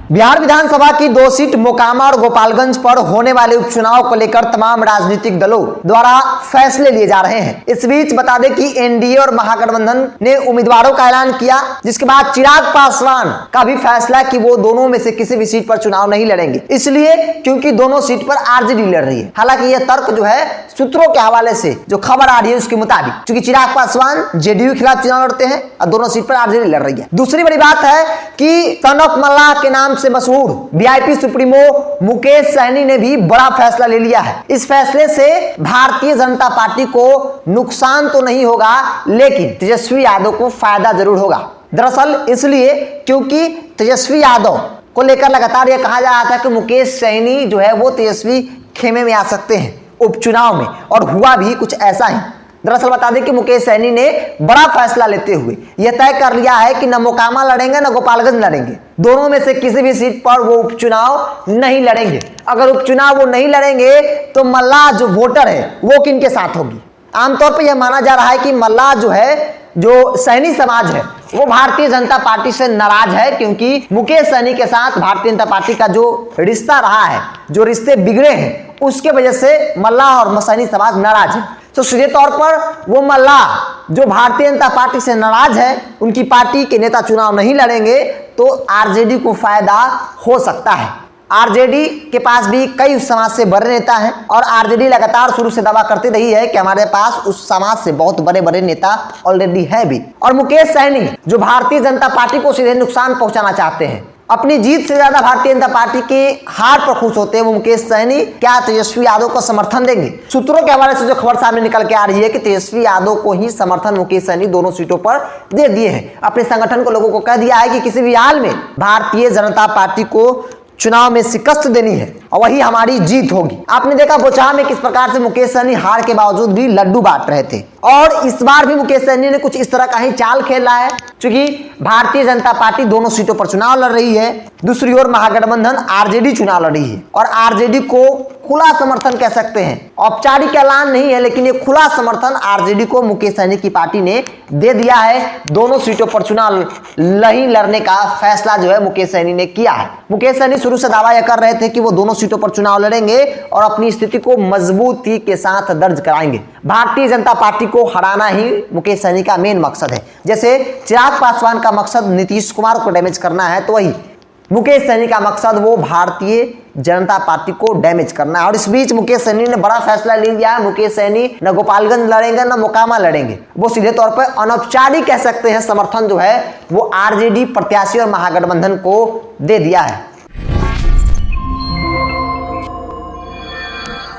बिहार विधानसभा की 2 सीट मोकामा और गोपालगंज पर होने वाले उपचुनाव को लेकर तमाम राजनीतिक दलों द्वारा फैसले लिए जा रहे हैं। इस बीच बता दें कि एनडीए और महागठबंधन ने उम्मीदवारों का ऐलान किया, जिसके बाद चिराग पासवान का भी फैसला कि वो दोनों में से किसी भी सीट पर चुनाव नहीं लड़ेंगे, इसलिए क्योंकि दोनों सीट पर आरजेडी लड़ रही है। हालांकि यह तर्क जो है सूत्रों के हवाले से जो खबर आ रही है उसके मुताबिक, क्योंकि चिराग पासवान जेडीयू के खिलाफ चुनाव लड़ते हैं और दोनों सीट पर आरजेडी लड़ रही है। दूसरी बड़ी बात है कि सन ऑफ मल्लाह के नाम से मशहूर वीआईपी सुप्रीमो मुकेश सहनी ने भी बड़ा फैसला ले लिया है। इस फैसले से भारतीय जनता पार्टी को नुकसान तो नहीं होगा, लेकिन तेजस्वी यादव को फायदा जरूर होगा। दरअसल इसलिए क्योंकि तेजस्वी यादव को लेकर लगातार यह कहा जा रहा था कि मुकेश सहनी जो है वो तेजस्वी खेमे में आ सकते हैं उपचुनाव में, और हुआ भी कुछ ऐसा ही। दरअसल बता दें कि मुकेश सहनी ने बड़ा फैसला लेते हुए यह तय कर लिया है कि न मोकामा लड़ेंगे न गोपालगंज लड़ेंगे, दोनों में से किसी भी सीट पर वो उपचुनाव नहीं लड़ेंगे। अगर उपचुनाव वो नहीं लड़ेंगे तो मल्लाह जो वोटर है वो किनके साथ होगी। आमतौर पर यह माना जा रहा है कि मल्लाह जो है, जो सैनी समाज है, वो भारतीय जनता पार्टी से नाराज है, क्योंकि मुकेश सहनी के साथ भारतीय जनता पार्टी का जो रिश्ता रहा है, जो रिश्ते बिगड़े हैं, उसके वजह से मल्लाह और सैनी समाज नाराज है। तो सीधे तौर पर वो मल्लाह जो भारतीय जनता पार्टी से नाराज है, उनकी पार्टी के नेता चुनाव नहीं लड़ेंगे तो आरजेडी को फायदा हो सकता है। आरजेडी के पास भी कई उस समाज से बड़े नेता हैं और आरजेडी लगातार शुरू से दावा करती रही है कि हमारे पास उस समाज से बहुत बड़े बड़े नेता ऑलरेडी हैं भी। और मुकेश सहनी जो भारतीय जनता पार्टी को सीधे नुकसान पहुंचाना चाहते हैं, अपनी जीत से ज्यादा भारतीय जनता पार्टी के हार पर खुश होते हैं, वो मुकेश सहनी क्या तेजस्वी यादव को समर्थन देंगे। सूत्रों के हवाले से जो खबर सामने निकल के आ रही है कि तेजस्वी यादव को ही समर्थन मुकेश सहनी दोनों सीटों पर दे दिए हैं। अपने संगठन को लोगों को कह दिया है कि किसी भी हाल में भारतीय जनता पार्टी को चुनाव में शिकस्त देनी है और वही हमारी जीत होगी। आपने देखा बोचाहा में किस प्रकार से मुकेश सहनी हार के बावजूद भी लड्डू बांट रहे थे, और इस बार भी मुकेश सहनी ने कुछ इस तरह का ही चाल खेला है। क्योंकि भारतीय जनता पार्टी दोनों सीटों पर चुनाव लड़ रही है, दूसरी ओर महागठबंधन आरजेडी चुनाव लड़ रही है, और आरजेडी को खुला समर्थन कह सकते हैं, औपचारिक ऐलान नहीं है, लेकिन ये खुला समर्थन आरजेडी को मुकेश सहनी की पार्टी ने दे दिया है। दोनों सीटों पर चुनाव नहीं लड़ने का फैसला जो है मुकेश सहनी ने किया है। मुकेश सहनी शुरू से दावा यह कर रहे थे कि वो दोनों सीटों पर चुनाव लड़ेंगे और अपनी स्थिति को मजबूती के साथ दर्ज कराएंगे। भारतीय जनता पार्टी को हराना ही मुकेश सहनी का मेन मकसद है। जैसे चिराग पासवान का मकसद नीतीश कुमार को डैमेज करना है, तो वही मुकेश सहनी का मकसद वो भारतीय जनता पार्टी को डैमेज करना है। और इस बीच मुकेश सहनी ने बड़ा फैसला ले लिया है। मुकेश सहनी न गोपालगंज लड़ेंगे न मोकामा लड़ेंगे, वो सीधे तौर पर अनौपचारिक कह सकते हैं समर्थन जो है वो आरजेडी प्रत्याशी और महागठबंधन को दे दिया है।